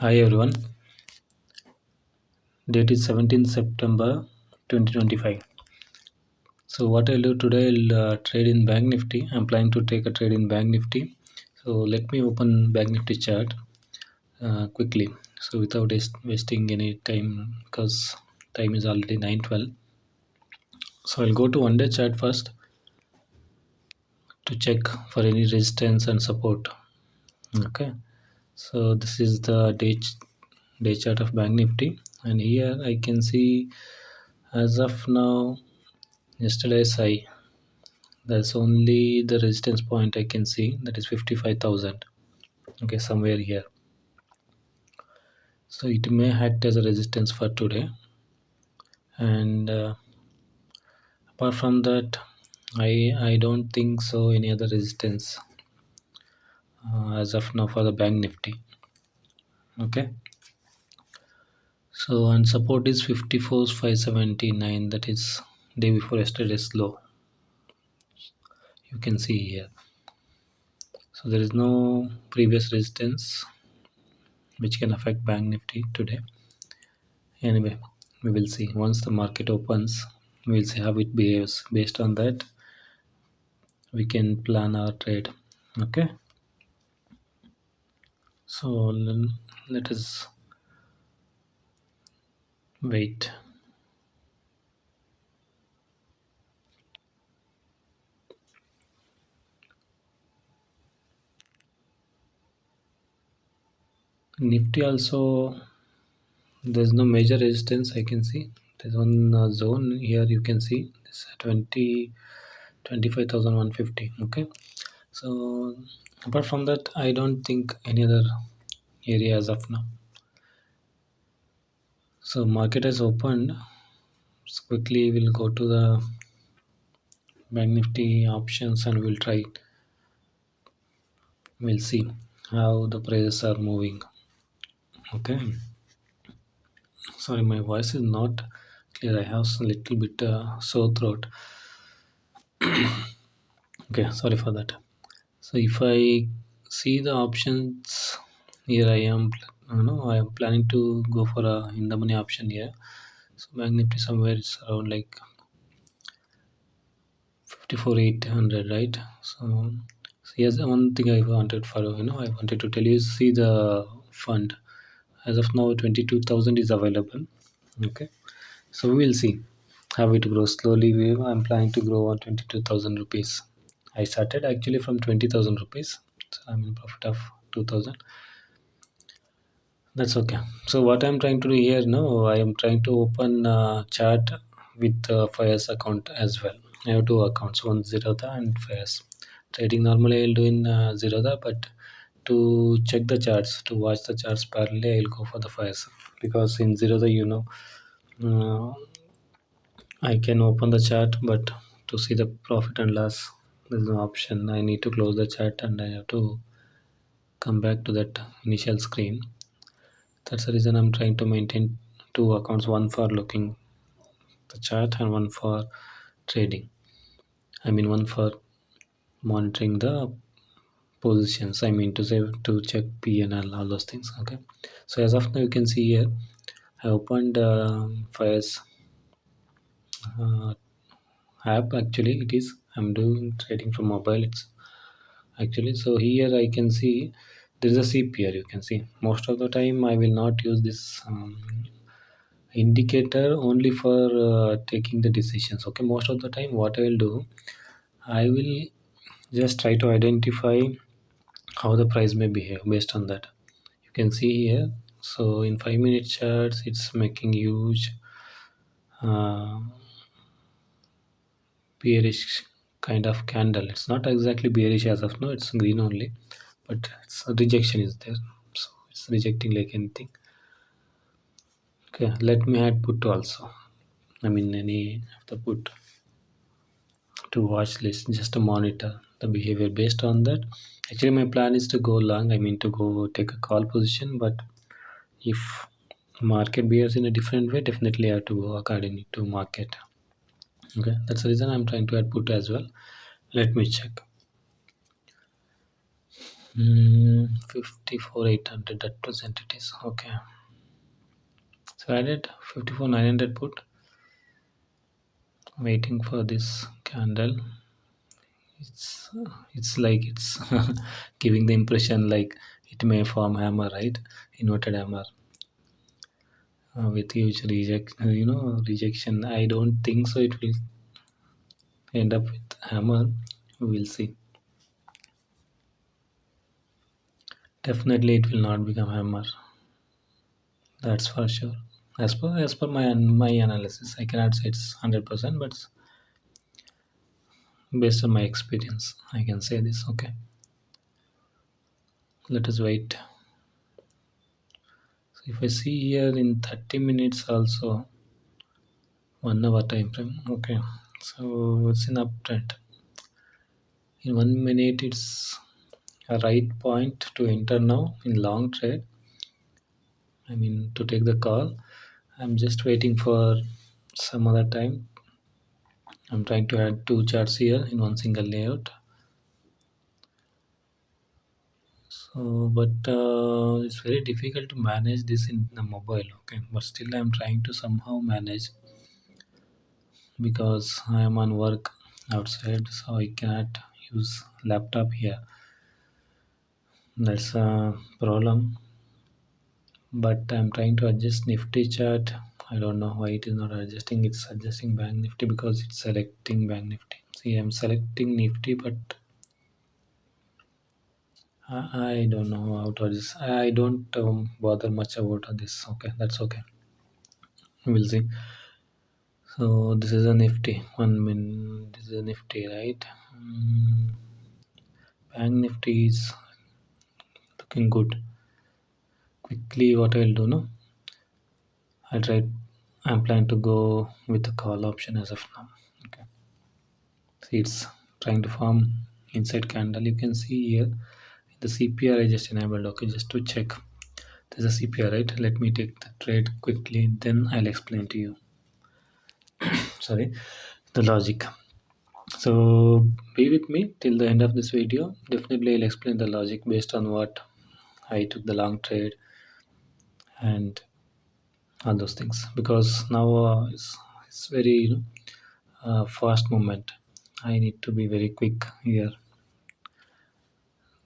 Hi everyone, date is 17th September 2025. So what I'll do today, I'll trade in Banknifty. I'm planning to take a trade in Banknifty. So let me open Banknifty chart quickly. So without wasting any time, because time is already 9:12. So I'll go to one day chart first to check for any resistance and support. Okay. So this is the day chart of Banknifty, and here I can see as of now yesterday's high. There's only the resistance point I can see, that is 55,000. Okay, somewhere here. So it may act as a resistance for today. And apart from that, I don't think so any other resistance as of now for the Banknifty. Okay. So and support is 54,579. That is day before yesterday's low. You can see here. So there is no previous resistance which can affect Banknifty today. Anyway, we will see once the market opens. We will see how it behaves. Based on that, we can plan our trade. Okay. So let us wait. Nifty also, there's no major resistance I can see. There's one zone here you can see. This 25,150. Okay. So apart from that, I don't think any other area as of now. So market has opened. So quickly we'll go to the Banknifty options and we'll try. We'll see how the prices are moving. Okay. Sorry, my voice is not clear. I have a little bit sore throat. Okay, sorry for that. So if I see the options here, I am planning to go for a in the money option here. So Banknifty somewhere is around like 54,800, right? So here's one thing I wanted for I wanted to tell you. See the fund as of now 22,000 is available. Okay, so we will see how it grows slowly. I'm planning to grow on 22,000 rupees. I started actually from 20,000 rupees, so I'm in profit of 2,000. That's okay. So what I'm trying to do here now, I am trying to open chart with Fire's account as well. I have two accounts, one Zerodha and Fire's. Trading normally I'll do in Zerodha, but to check the charts, to watch the charts parallelly, I'll go for the Fire's, because in Zerodha, uh, I can open the chart, but to see the profit and loss, there's no option. I need to close the chart and I have to come back to that initial screen. That's the reason I'm trying to maintain two accounts, one for looking the chart and one for trading. I mean one for monitoring the positions. I mean to say to check P&L, all those things. Okay. So as of now, you can see here, I opened Fire's app. Actually, it is I'm doing trading from mobile. It's actually, so here I can see there is a CP here. You can see most of the time I will not use this indicator only for taking the decisions. Okay, most of the time what I will do, I will just try to identify how the price may behave. Based on that, you can see here, so in 5-minute charts it's making huge uh, bearish kind of candle. It's not exactly bearish as of now, it's green only, but it's a rejection is there, so it's rejecting like anything. Okay, let me add put also. I mean any of the put to watch list, just to monitor the behavior. Based on that, actually my plan is to go long. I mean to go take a call position, but if market behaves in a different way, definitely I have to go according to market. Okay, that's the reason I'm trying to add put as well. Let me check. 54 800, that percent it is okay. So I did 54 900 put, waiting for this candle. It's like it's giving the impression like it may form hammer, right? Inverted hammer with huge rejection. I don't think so. It will end up with hammer. We will see. Definitely, it will not become hammer. That's for sure. As per my analysis, I cannot say it's 100%, but based on my experience, I can say this. Okay, let us wait. So if I see here in 30 minutes also, 1 hour time frame. Okay, so it's an uptrend. In 1 minute, it's a right point to enter now in long trade. I mean to take the call. I'm just waiting for some other time. I'm trying to add two charts here in one single layout. So, but it's very difficult to manage this in the mobile. Okay, but still I'm trying to somehow manage because I am on work outside, so I cannot use laptop here. That's a problem. But I'm trying to adjust Nifty chart. I don't know why it is not adjusting. It's adjusting Bank Nifty because it's selecting Bank Nifty. See, I'm selecting Nifty, but I don't know how to adjust. I don't bother much about this. Okay, that's okay. We'll see. So this is a Nifty. 1 minute. This is a Nifty, right? Bank Nifty is looking good. Quickly, what I'll do now? I tried. I'm planning to go with the call option as of now. Okay. See, it's trying to form inside candle. You can see here the CPR I just enabled. Okay, just to check. There's a CPR, right? Let me take the trade quickly. Then I'll explain to you. Sorry, the logic. So be with me till the end of this video. Definitely, I'll explain the logic based on what I took the long trade and all those things. Because now it's very fast movement. I need to be very quick here.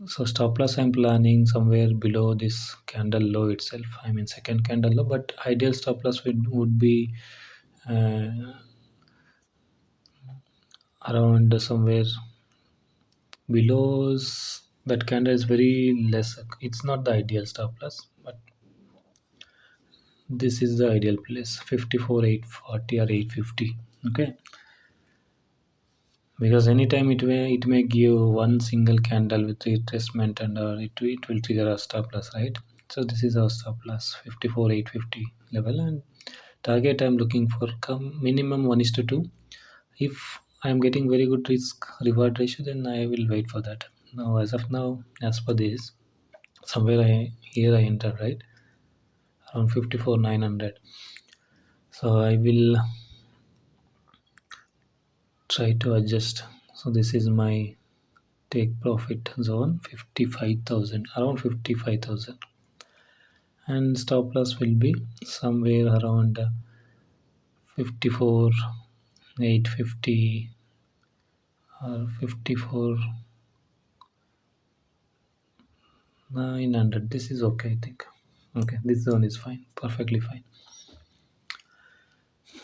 So stop loss I'm planning somewhere below this candle low itself. I mean second candle low, but ideal stop loss would be uh, around somewhere below that candle is very less. It's not the ideal stop loss, but this is the ideal place 54 840 or 850. Okay, because anytime it may give one single candle with retracement and it will trigger a stop loss, right? So this is our stop loss 54 850 level, and target I'm looking for minimum 1 is to 2. If I'm getting very good risk reward ratio, then I will wait for that. Now as of now, as per this, somewhere I entered, right, around 54 900. So I will try to adjust. So this is my take profit zone 55,000, around 55,000, and stop loss will be somewhere around 54 850 or 54 900. This is okay, I think. Okay, this zone is fine, perfectly fine.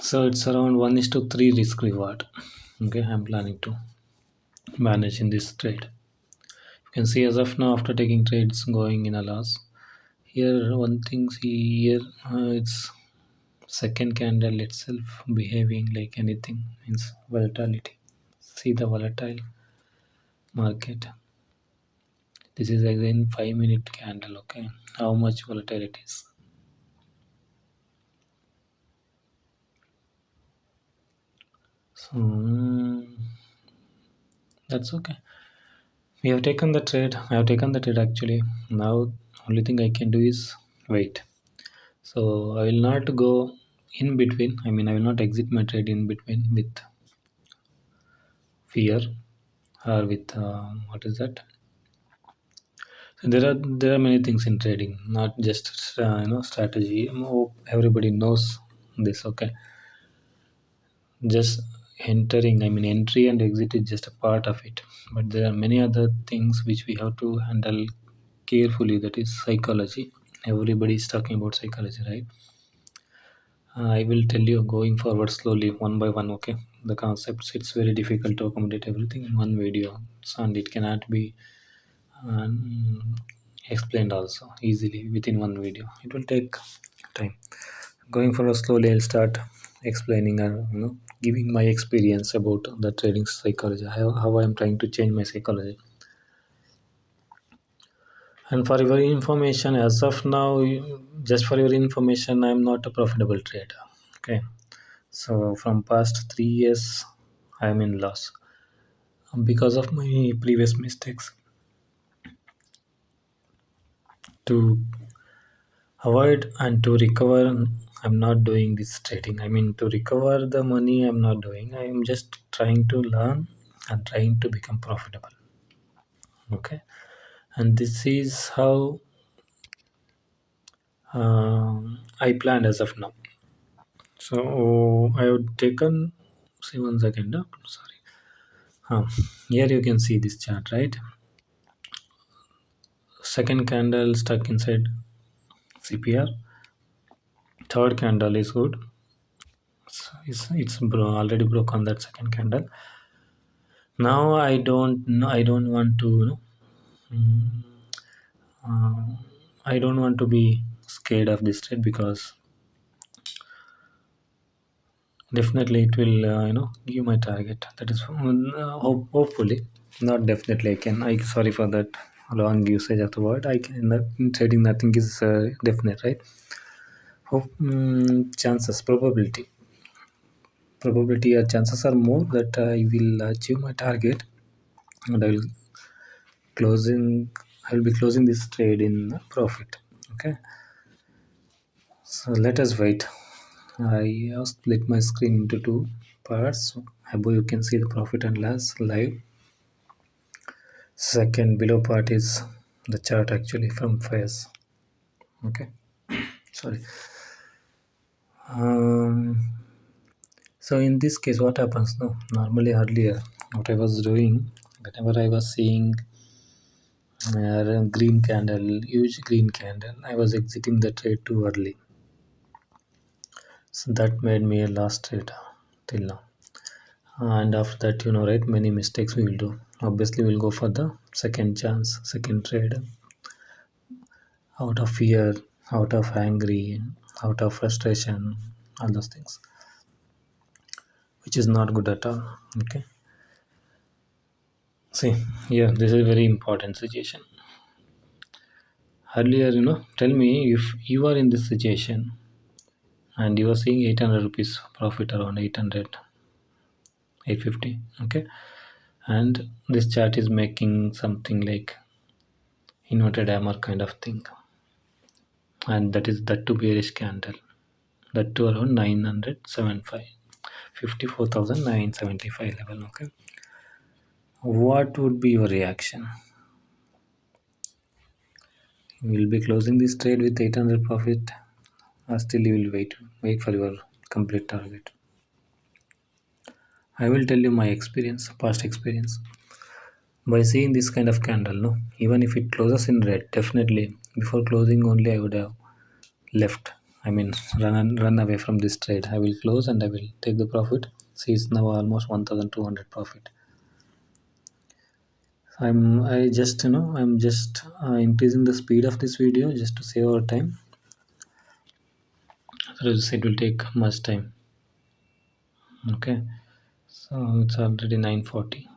So it's around 1 is to 3 risk reward. Okay, I'm planning to manage in this trade. You can see as of now, after taking trades going in a loss. Here, one thing, see here, it's second candle itself behaving like anything, means volatility. See the volatile market. This is again 5-minute candle. Okay, how much volatility is. So that's okay. We have taken the trade. I have taken the trade actually. Now only thing I can do is wait. So I will not go in between. I mean I will not exit my trade in between with fear or with what is that? There are many things in trading, not just strategy. Everybody knows this. Okay, just entering. I mean, entry and exit is just a part of it. But there are many other things which we have to handle carefully. That is psychology. Everybody is talking about psychology, right? I will tell you going forward slowly, one by one. Okay, the concepts. It's very difficult to accommodate everything in one video, so, and it cannot be um, explained also easily within one video. It will take time. Going forward slowly, I'll start explaining and giving my experience about the trading psychology, how I'm trying to change my psychology. And for your information, as of now, just for your information, I'm not a profitable trader. Okay, so from past 3 years, I'm in loss because of my previous mistakes. To avoid and to recover, I'm not doing this trading. I mean, to recover the money, I'm not doing. I am just trying to learn and trying to become profitable. Okay, and this is how I planned as of now. So I have taken. See, one second. Sorry. Here you can see this chart, right? Second candle stuck inside CPR. Third candle is good. So already broke on that second candle. Now I don't want to mm, I don't want to be scared of this trade because definitely it will give my target. That is hopefully, not definitely. I sorry for that long usage of the word. I can in trading nothing is definite, right? Chances, probability or chances are more that I will achieve my target, and closing I will be closing this trade in profit. Okay, so let us wait. I have split my screen into two parts. Above you can see the profit and loss live. Second below part is the chart actually from FIS. Okay, sorry. Um, so in this case, what happens? No, normally earlier, what I was doing, whenever I was seeing a green candle, huge green candle, I was exiting the trade too early. So that made me a lost trader till now. And after that, right, many mistakes we will do. Obviously, we'll go for the second chance, second trade, out of fear, out of angry, out of frustration, all those things, which is not good at all. Okay. See, yeah, this is a very important situation. Earlier, tell me if you are in this situation and you are seeing 800 rupees profit around 800, 850. Okay, and this chart is making something like inverted hammer kind of thing, and that to bearish candle, that to around 975, 54,975 level. Okay, what would be your reaction? You will be closing this trade with 800 profit, or still you will wait for your complete target? I will tell you my experience, past experience. By seeing this kind of candle, no, even if it closes in red, definitely before closing only I would have left. I mean, run away from this trade. I will close and I will take the profit. See, it's now almost 1,200 profit. I'm just increasing the speed of this video just to save our time. Otherwise, it will take much time. Okay, so it's already 9:40.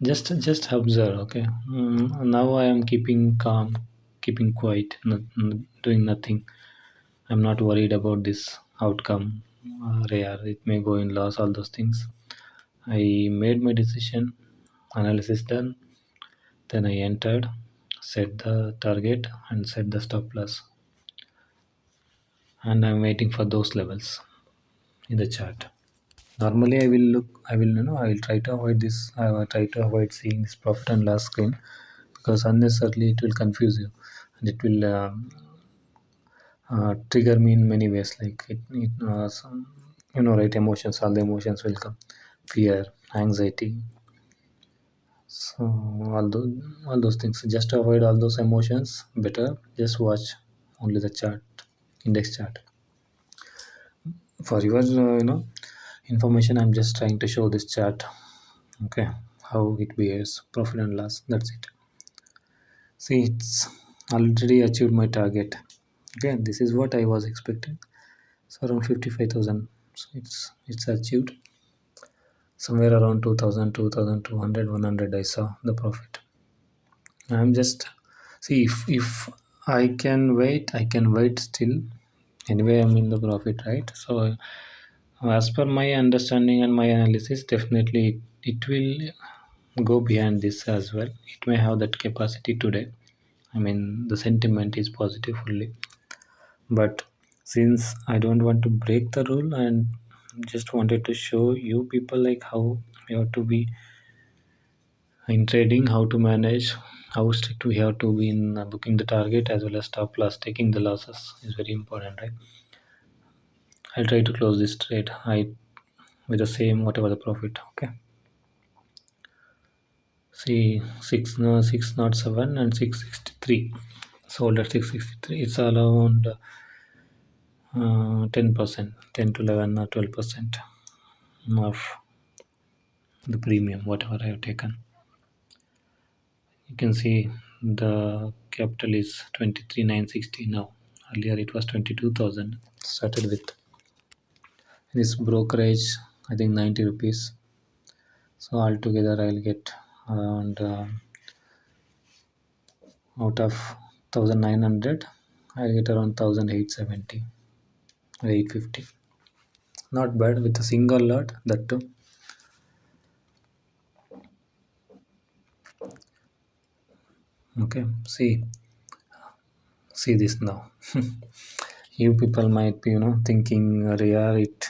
Just observe. Okay, now I am keeping calm, keeping quiet, doing nothing. I'm not worried about this outcome. Rare, it may go in loss, all those things. I made my decision, analysis done, then I entered, set the target and set the stop loss, and I'm waiting for those levels in the chart. Normally I will try to avoid this. I will try to avoid seeing this profit and loss screen. because unnecessarily it will confuse you, and it will trigger me in many ways. Like some, right, emotions, all the emotions will come, fear, anxiety. So all those things, just to avoid all those emotions, better just watch only the chart, index chart. For your information, I'm just trying to show this chart. Okay, how it behaves, profit and loss, that's it. See, it's already achieved my target. Okay, this is what I was expecting. So around 55,000. So it's achieved somewhere around 2,000, 2,200, 100. I saw the profit. I'm just see, if I can wait, I can wait still. Anyway, I'm in the profit, right? So as per my understanding and my analysis, definitely it will go beyond this as well. It may have that capacity today. I mean, the sentiment is positive fully. But since I don't want to break the rule and just wanted to show you people like how you have to be in trading, how to manage, how strict we have to be in booking the target as well as stop loss, taking the losses is very important, right? I'll try to close this trade I with the same whatever the profit. Okay. See, 607 and 663. Sold at 663. It's around 10%, 10 to 11 or 12% of the premium, whatever I have taken. You can see the capital is 23,960 now. Earlier it was 22,000. Started with this brokerage, I think 90 rupees. So altogether I'll get around out of 1,900, I'll get around 1,870 or 850. Not bad with a single lot, that too. Okay, see this now. You people might be thinking, yeah, it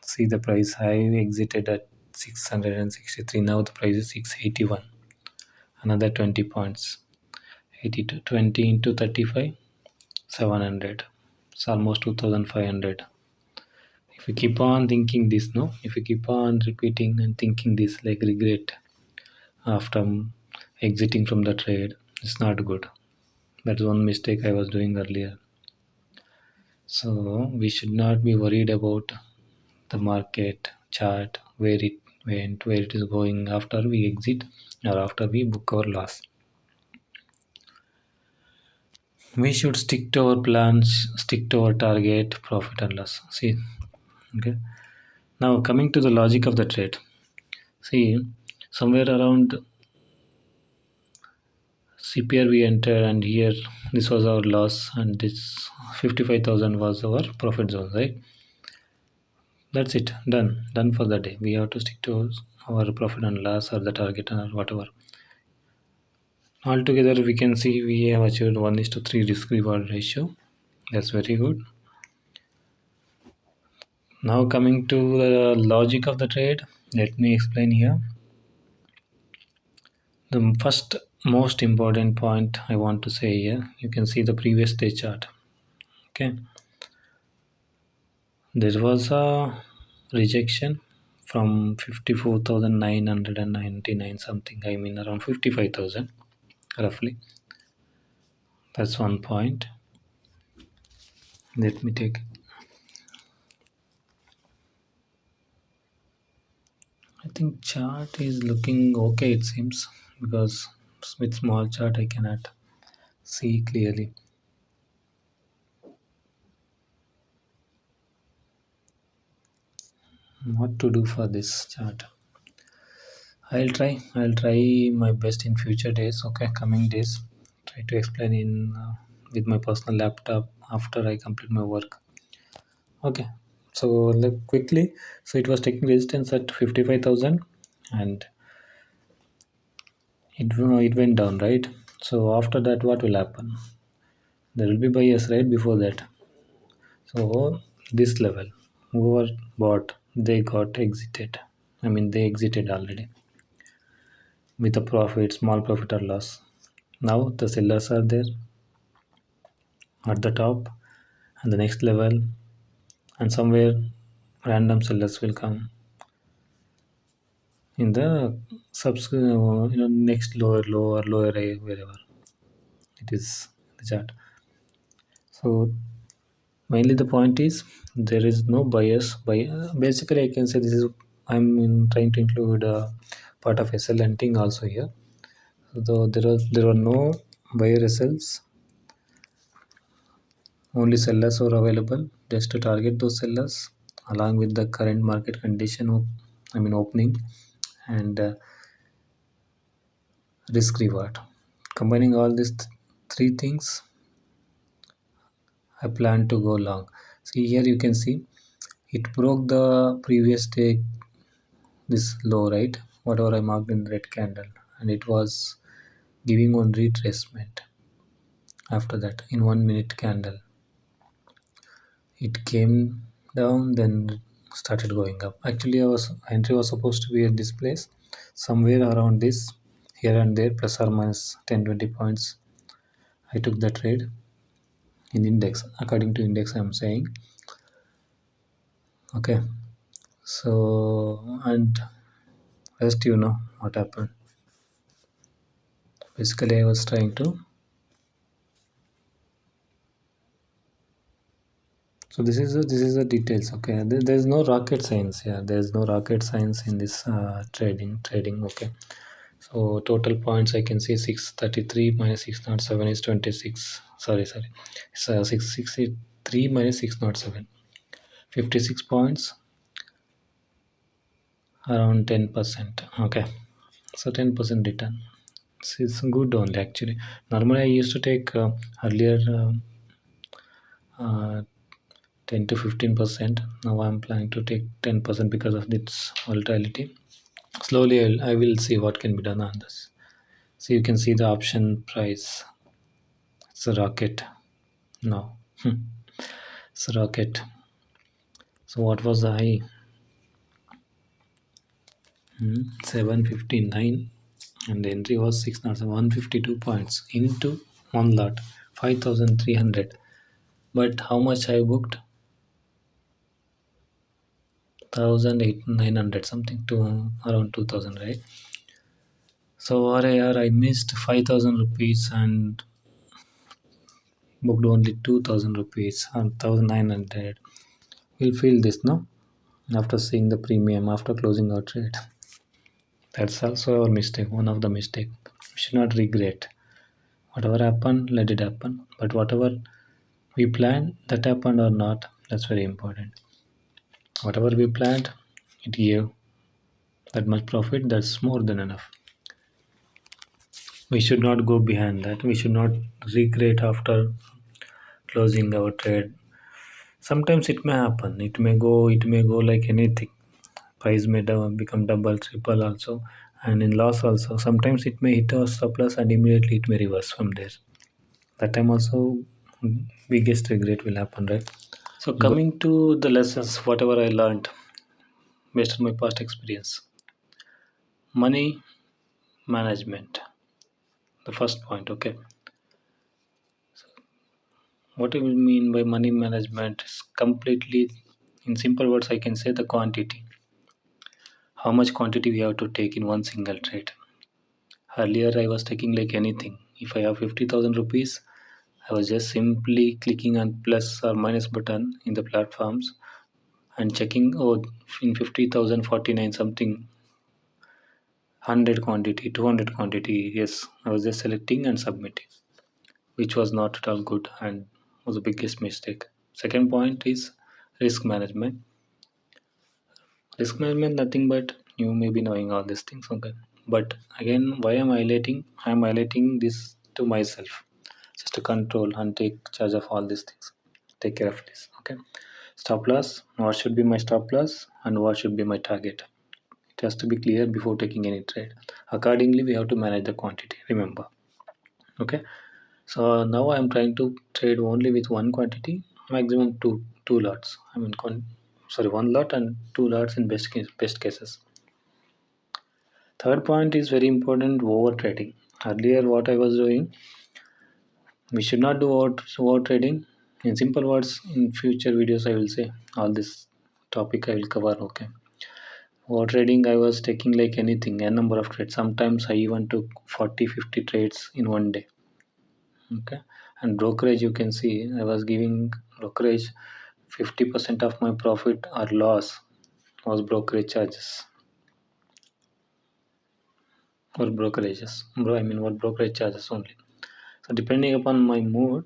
see the price high exited at 663, now the price is 681, another 20 points. 80 to 20 into 35, 700. It's almost 2,500. If you keep on thinking this, no, if you keep on repeating and thinking this like regret after exiting from the trade, it's not good. That's one mistake I was doing earlier. So we should not be worried about the market chart, where it went, where it is going after we exit or after we book our loss. We should stick to our plans, stick to our target, profit and loss. See, okay. Now coming to the logic of the trade. See, somewhere around CPR we entered, and here this was our loss, and this 55,000 was our profit zone, right? That's it, done for the day. We have to stick to our profit and loss or the target or whatever. Altogether, we can see we have achieved 1:3 risk reward ratio. That's very good. Now coming to the logic of the trade, let me explain here. The first most important point I want to say here, you can see the previous day chart. Okay, there was a rejection from 54,999 something. I mean around 55,000 roughly. That's one point. Let me take. I think chart is looking okay, it seems, because with small chart I cannot see clearly. What to do for this chart? I'll try my best in future days. Okay, coming days, try to explain in with my personal laptop after I complete my work. Okay, so look quickly. So it was taking resistance at 55,000, and it went down, right? So after that, what will happen? There will be buyers right before that. So this level, whoever bought, they got exited. I mean, they exited already with a profit, small profit or loss. Now the sellers are there at the top and the next level, and somewhere random sellers will come in the next lower low or lower A, wherever it is the chart. So mainly the point is there is no bias. Basically, I can say this is trying to include part of SL hunting also here. Though there are no buyer SLs, only sellers are available. Just to target those sellers along with the current market condition of, opening and risk reward. Combining all these three things, I plan to go long. See here you can see it broke the previous day this low, right? Whatever I marked in red candle, and it was giving one retracement. After that, in 1 minute candle, it came down, then started going up. Actually, I was entry was supposed to be at this place, somewhere around this, here and there, plus or minus 10-20 points. I took the trade in index. According to index, I'm saying. Okay, so and rest what happened. Basically, I was trying to. So this is the details. Okay, there's no rocket science here. There's no rocket science in this trading. Okay, so total points I can see 633 minus 607 is 26. Sorry, it's 663 minus 607, 56 points, around 10%. Okay, so 10% return. So it's good only actually. Normally I used to take earlier. Uh, 10 to 15%. Now I'm planning to take 10% because of this volatility. Slowly I will see what can be done on this. So you can see the option price. It's a rocket. No. It's a rocket. So what was the high? 759, and the entry was 152 points into one lot, 5,300. But how much I booked? 1,900 something, to around 2,000, right? So RIR, I missed 5,000 rupees and booked only 2,000 rupees and 1,900. We'll feel this, no? After seeing the premium, after closing our trade. That's also our mistake, one of the mistake. We should not regret. Whatever happened, let it happen. But whatever we planned, that happened or not, that's very important. Whatever we planned, it gave that much profit, that's more than enough. We should not go behind that. We should not regret after closing our trade. Sometimes it may happen. It may go like anything. Price may become double, triple also, and in loss also. Sometimes it may hit a surplus and immediately it may reverse from there. That time also, biggest regret will happen, right? So coming to the lessons, whatever I learned based on my past experience, money management. The first point, okay. What do we mean by money management is completely, in simple words, I can say the quantity. How much quantity we have to take in one single trade. Earlier, I was taking like anything. If I have 50,000 rupees, I was just simply clicking on plus or minus button in the platforms and checking, oh, in 50,000 49 something, 100 quantity, 200 quantity. Yes, I was just selecting and submitting, which was not at all good and was the biggest mistake. Second point is risk management. Risk management, nothing but you may be knowing all these things, okay. But again, why am I highlighting? I am highlighting this to myself, just to control and take charge of all these things. Take care of this, okay. Stop loss. What should be my stop loss and what should be my target? It has to be clear before taking any trade. Accordingly, we have to manage the quantity. Remember, okay. So now I am trying to trade only with one quantity, maximum two lots. One lot and two lots in best cases. Third point is very important: over trading. Earlier, what I was doing, we should not do over trading. In simple words, in future videos I will say all this topic I will cover. Okay, over trading I was taking like anything, a number of trades. Sometimes I even took 40, 50 trades in one day. Okay, and brokerage, you can see I was giving brokerage 50% of my profit or loss was brokerage charges or brokerages. Bro, I mean what brokerage charges only. So depending upon my mood,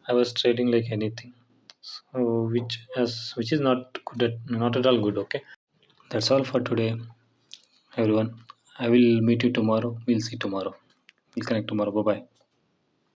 I was trading like anything. So which is not at all good. Okay, that's all for today, everyone. I will meet you tomorrow. We'll see tomorrow. We'll connect tomorrow. Bye bye.